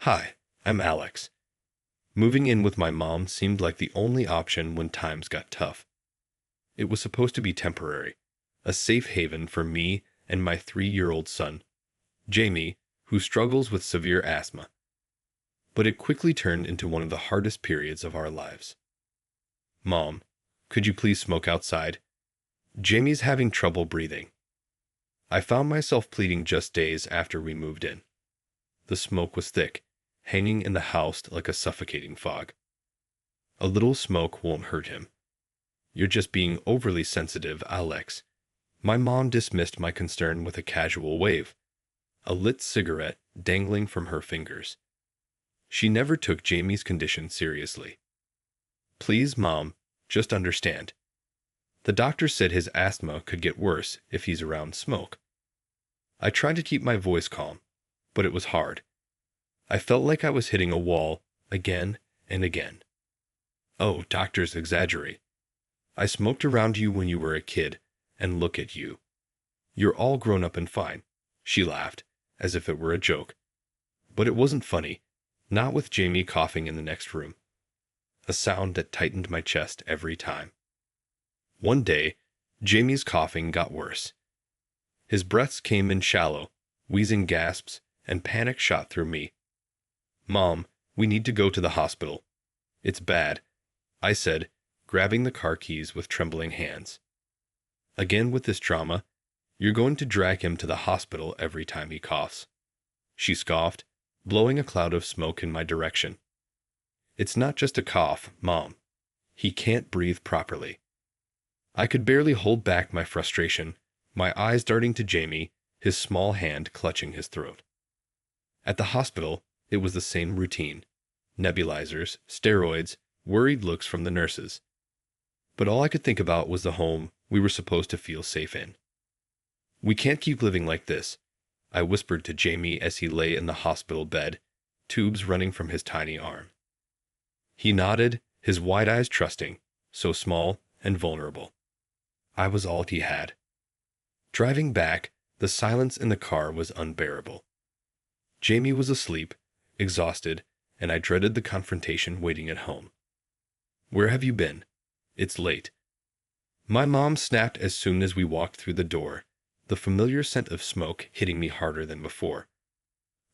Hi, I'm Alex. Moving in with my mom seemed like the only option when times got tough. It was supposed to be temporary, a safe haven for me and my 3-year-old son, Jamie, who struggles with severe asthma. But it quickly turned into one of the hardest periods of our lives. Mom, could you please smoke outside? Jamie's having trouble breathing. I found myself pleading just days after we moved in. The smoke was thick, hanging in the house like a suffocating fog. A little smoke won't hurt him. You're just being overly sensitive, Alex. My mom dismissed my concern with a casual wave, a lit cigarette dangling from her fingers. She never took Jamie's condition seriously. Please, Mom, just understand. The doctor said his asthma could get worse if he's around smoke. I tried to keep my voice calm, but it was hard. I felt like I was hitting a wall again and again. Oh, doctors exaggerate. I smoked around you when you were a kid, and look at you. You're all grown up and fine. She laughed, as if it were a joke. But it wasn't funny, not with Jamie coughing in the next room. A sound that tightened my chest every time. One day, Jamie's coughing got worse. His breaths came in shallow, wheezing gasps, and panic shot through me. Mom, we need to go to the hospital. It's bad, I said, grabbing the car keys with trembling hands. Again with this drama, you're going to drag him to the hospital every time he coughs. She scoffed, blowing a cloud of smoke in my direction. It's not just a cough, Mom. He can't breathe properly. I could barely hold back my frustration, my eyes darting to Jamie, his small hand clutching his throat. At the hospital, it was the same routine. Nebulizers, steroids, worried looks from the nurses. But all I could think about was the home we were supposed to feel safe in. We can't keep living like this, I whispered to Jamie as he lay in the hospital bed, tubes running from his tiny arm. He nodded, his wide eyes trusting, so small and vulnerable. I was all he had. Driving back, the silence in the car was unbearable. Jamie was asleep, exhausted, and I dreaded the confrontation waiting at home. Where have you been? It's late. My mom snapped as soon as we walked through the door, the familiar scent of smoke hitting me harder than before.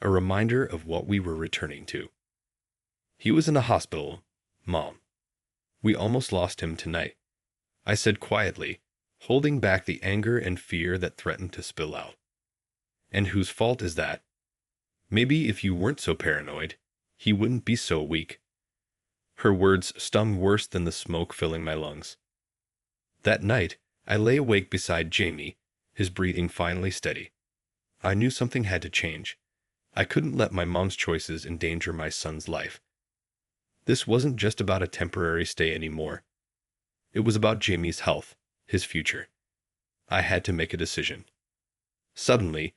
A reminder of what we were returning to. He was in the hospital, Mom. We almost lost him tonight, I said quietly, holding back the anger and fear that threatened to spill out. And whose fault is that? Maybe if you weren't so paranoid, he wouldn't be so weak. Her words stung worse than the smoke filling my lungs. That night, I lay awake beside Jamie, his breathing finally steady. I knew something had to change. I couldn't let my mom's choices endanger my son's life. This wasn't just about a temporary stay anymore. It was about Jamie's health, his future. I had to make a decision. Suddenly,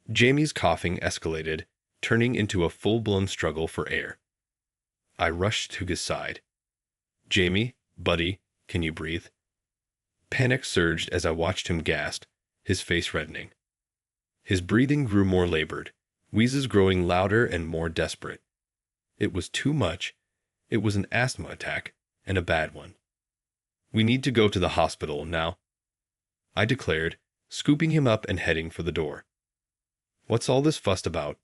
Jamie's coughing escalated, turning into a full-blown struggle for air. I rushed to his side. Jamie, buddy, can you breathe? Panic surged as I watched him gasp, his face reddening. His breathing grew more labored, wheezes growing louder and more desperate. It was too much. It was an asthma attack, and a bad one. We need to go to the hospital now, I declared, scooping him up and heading for the door. What's all this fuss about?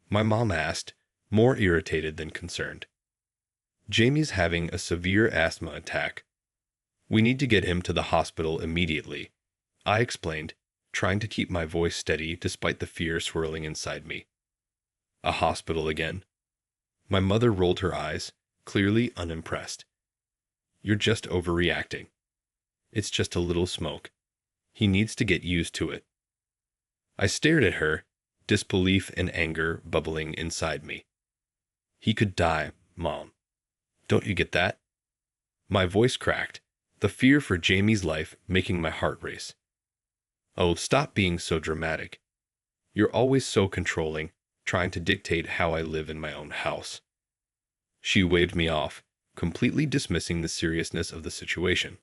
My mom asked, more irritated than concerned. Jamie's having a severe asthma attack. We need to get him to the hospital immediately, I explained, trying to keep my voice steady despite the fear swirling inside me. A hospital again? My mother rolled her eyes, clearly unimpressed. You're just overreacting. It's just a little smoke. He needs to get used to it. I stared at her, disbelief and anger bubbling inside me. He could die, Mom. Don't you get that? My voice cracked, the fear for Jamie's life making my heart race. Oh, stop being so dramatic. You're always so controlling, trying to dictate how I live in my own house. She waved me off, completely dismissing the seriousness of the situation.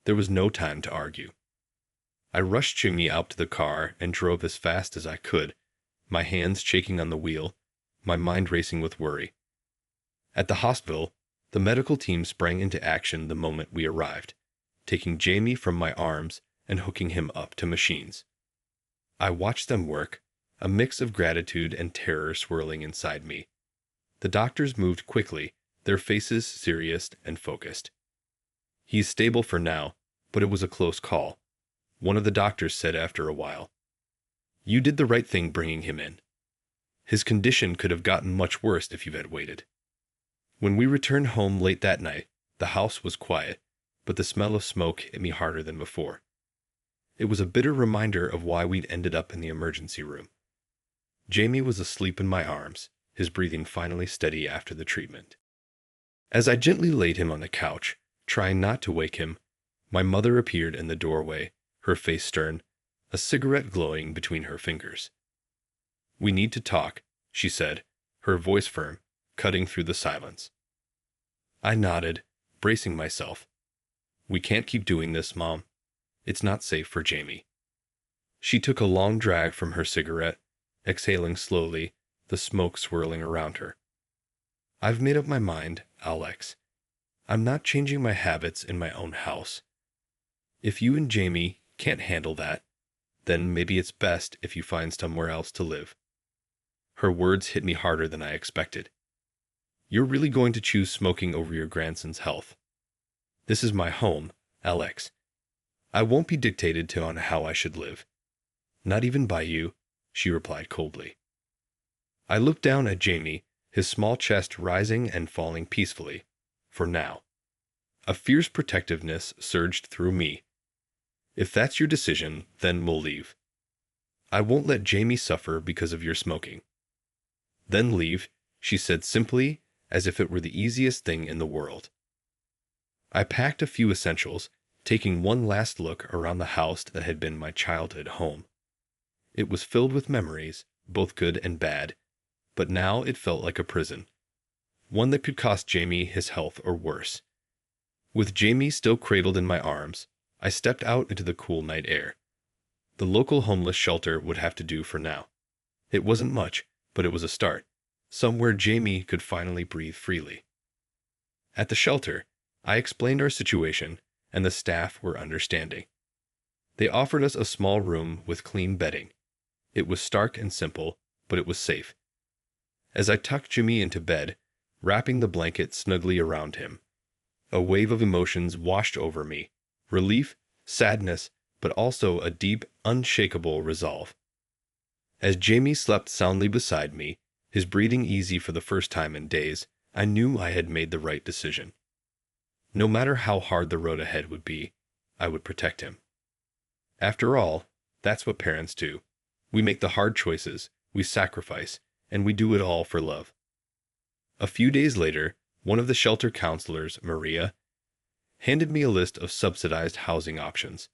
There was no time to argue. I rushed Jamie out to the car and drove as fast as I could, my hands shaking on the wheel, my mind racing with worry. At the hospital, the medical team sprang into action the moment we arrived, taking Jamie from my arms and hooking him up to machines. I watched them work, a mix of gratitude and terror swirling inside me. The doctors moved quickly, their faces serious and focused. "He's stable for now, but it was a close call," one of the doctors said after a while. "You did the right thing bringing him in. His condition could have gotten much worse if you had waited." When we returned home late that night, the house was quiet, but the smell of smoke hit me harder than before. It was a bitter reminder of why we'd ended up in the emergency room. Jamie was asleep in my arms, his breathing finally steady after the treatment. As I gently laid him on the couch, trying not to wake him, my mother appeared in the doorway, her face stern, a cigarette glowing between her fingers. "We need to talk," she said, her voice firm, cutting through the silence. I nodded, bracing myself. "We can't keep doing this, Mom. It's not safe for Jamie." She took a long drag from her cigarette, exhaling slowly, the smoke swirling around her. "I've made up my mind, Alex. I'm not changing my habits in my own house. If you and Jamie can't handle that, then maybe it's best if you find somewhere else to live." Her words hit me harder than I expected. "You're really going to choose smoking over your grandson's health? This is my home, Alex. I won't be dictated to on how I should live. Not even by you," she replied coldly. I looked down at Jamie, his small chest rising and falling peacefully, for now. A fierce protectiveness surged through me. "If that's your decision, then we'll leave. I won't let Jamie suffer because of your smoking." "Then leave," she said simply, as if it were the easiest thing in the world. I packed a few essentials, taking one last look around the house that had been my childhood home. It was filled with memories, both good and bad, but now it felt like a prison, one that could cost Jamie his health or worse. With Jamie still cradled in my arms, I stepped out into the cool night air. The local homeless shelter would have to do for now. It wasn't much, but it was a start, somewhere Jamie could finally breathe freely. At the shelter, I explained our situation, and the staff were understanding. They offered us a small room with clean bedding. It was stark and simple, but it was safe. As I tucked Jimmy into bed, wrapping the blanket snugly around him, a wave of emotions washed over me: relief, sadness, but also a deep, unshakable resolve. As Jamie slept soundly beside me, his breathing easy for the first time in days, I knew I had made the right decision. No matter how hard the road ahead would be, I would protect him. After all, that's what parents do. We make the hard choices, we sacrifice, and we do it all for love. A few days later, one of the shelter counselors, Maria, handed me a list of subsidized housing options.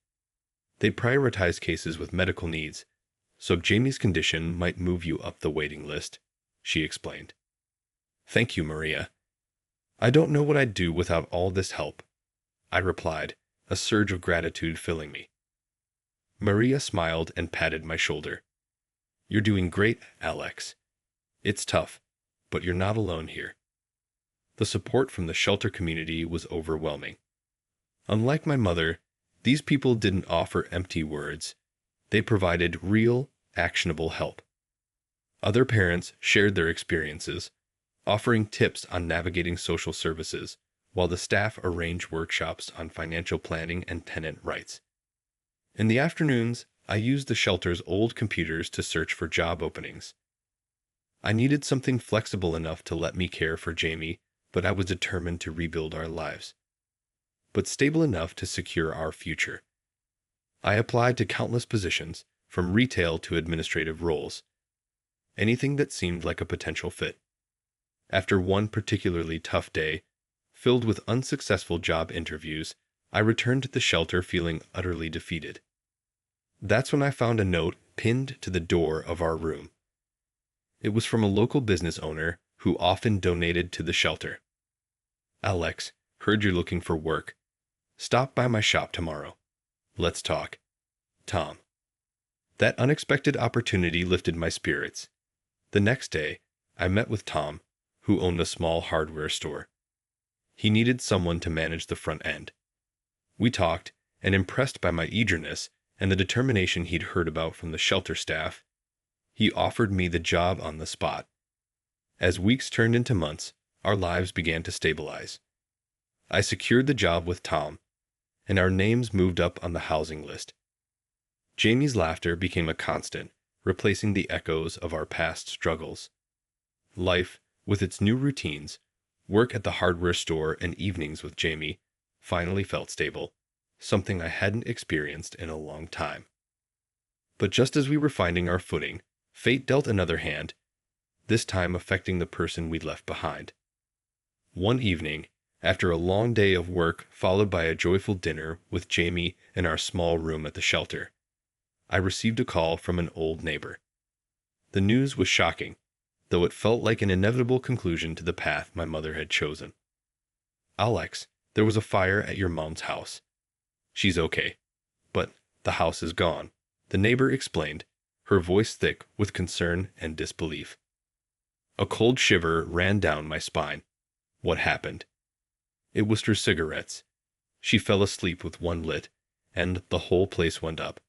They prioritize cases with medical needs, so Jamie's condition might move you up the waiting list, she explained. "Thank you, Maria. I don't know what I'd do without all this help," I replied, a surge of gratitude filling me. Maria smiled and patted my shoulder. "You're doing great, Alex. It's tough, but you're not alone here." The support from the shelter community was overwhelming. Unlike my mother, these people didn't offer empty words. They provided real, actionable help. Other parents shared their experiences, offering tips on navigating social services, while the staff arranged workshops on financial planning and tenant rights. In the afternoons, I used the shelter's old computers to search for job openings. I needed something flexible enough to let me care for Jamie, but I was determined to rebuild our lives, but stable enough to secure our future. I applied to countless positions, from retail to administrative roles, anything that seemed like a potential fit. After one particularly tough day, filled with unsuccessful job interviews, I returned to the shelter feeling utterly defeated. That's when I found a note pinned to the door of our room. It was from a local business owner who often donated to the shelter. "Alex, heard you're looking for work. Stop by my shop tomorrow. Let's talk. Tom." That unexpected opportunity lifted my spirits. The next day, I met with Tom, who owned a small hardware store. He needed someone to manage the front end. We talked, and impressed by my eagerness and the determination he'd heard about from the shelter staff, he offered me the job on the spot. As weeks turned into months, our lives began to stabilize. I secured the job with Tom, and our names moved up on the housing list. Jamie's laughter became a constant, replacing the echoes of our past struggles. Life, with its new routines, work at the hardware store and evenings with Jamie, finally felt stable, something I hadn't experienced in a long time. But just as we were finding our footing, fate dealt another hand, this time affecting the person we'd left behind. One evening, after a long day of work followed by a joyful dinner with Jamie in our small room at the shelter, I received a call from an old neighbor. The news was shocking, though it felt like an inevitable conclusion to the path my mother had chosen. "Alex, there was a fire at your mom's house. She's okay, but the house is gone," the neighbor explained, her voice thick with concern and disbelief. A cold shiver ran down my spine. What happened? It was her cigarettes. She fell asleep with one lit, and the whole place went up.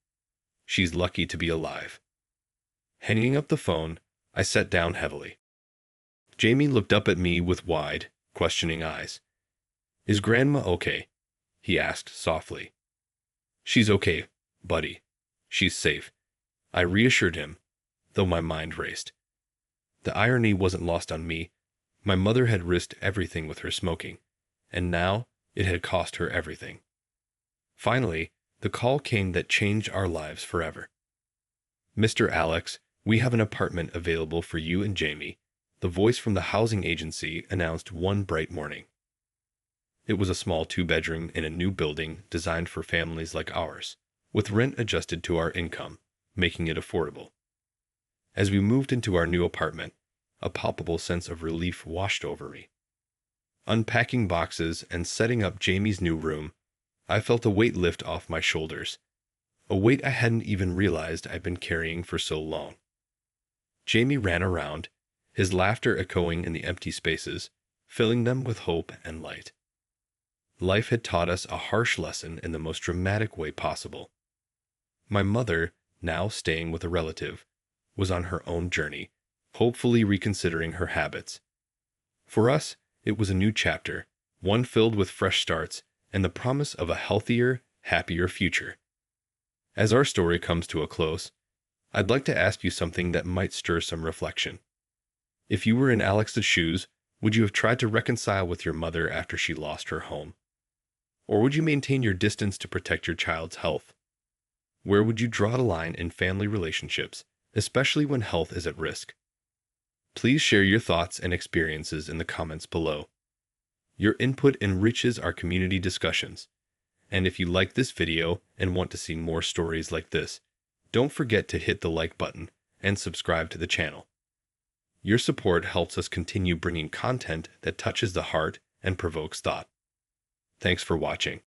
She's lucky to be alive. Hanging up the phone, I sat down heavily. Jamie looked up at me with wide, questioning eyes. "Is Grandma okay?" he asked softly. "She's okay, buddy. She's safe," I reassured him, though my mind raced. The irony wasn't lost on me. My mother had risked everything with her smoking, and now it had cost her everything. Finally, the call came that changed our lives forever. "Mr. Alex, we have an apartment available for you and Jamie," the voice from the housing agency announced one bright morning. It was a small 2-bedroom in a new building designed for families like ours, with rent adjusted to our income, making it affordable. As we moved into our new apartment, a palpable sense of relief washed over me. Unpacking boxes and setting up Jamie's new room, I felt a weight lift off my shoulders, a weight I hadn't even realized I'd been carrying for so long. Jamie ran around, his laughter echoing in the empty spaces, filling them with hope and light. Life had taught us a harsh lesson in the most dramatic way possible. My mother, now staying with a relative, was on her own journey, hopefully reconsidering her habits. For us, it was a new chapter, one filled with fresh starts and the promise of a healthier, happier future. As our story comes to a close, I'd like to ask you something that might stir some reflection. If you were in Alex's shoes, would you have tried to reconcile with your mother after she lost her home? Or would you maintain your distance to protect your child's health? Where would you draw the line in family relationships, especially when health is at risk? Please share your thoughts and experiences in the comments below. Your input enriches our community discussions. And if you like this video and want to see more stories like this, don't forget to hit the like button and subscribe to the channel. Your support helps us continue bringing content that touches the heart and provokes thought. Thanks for watching.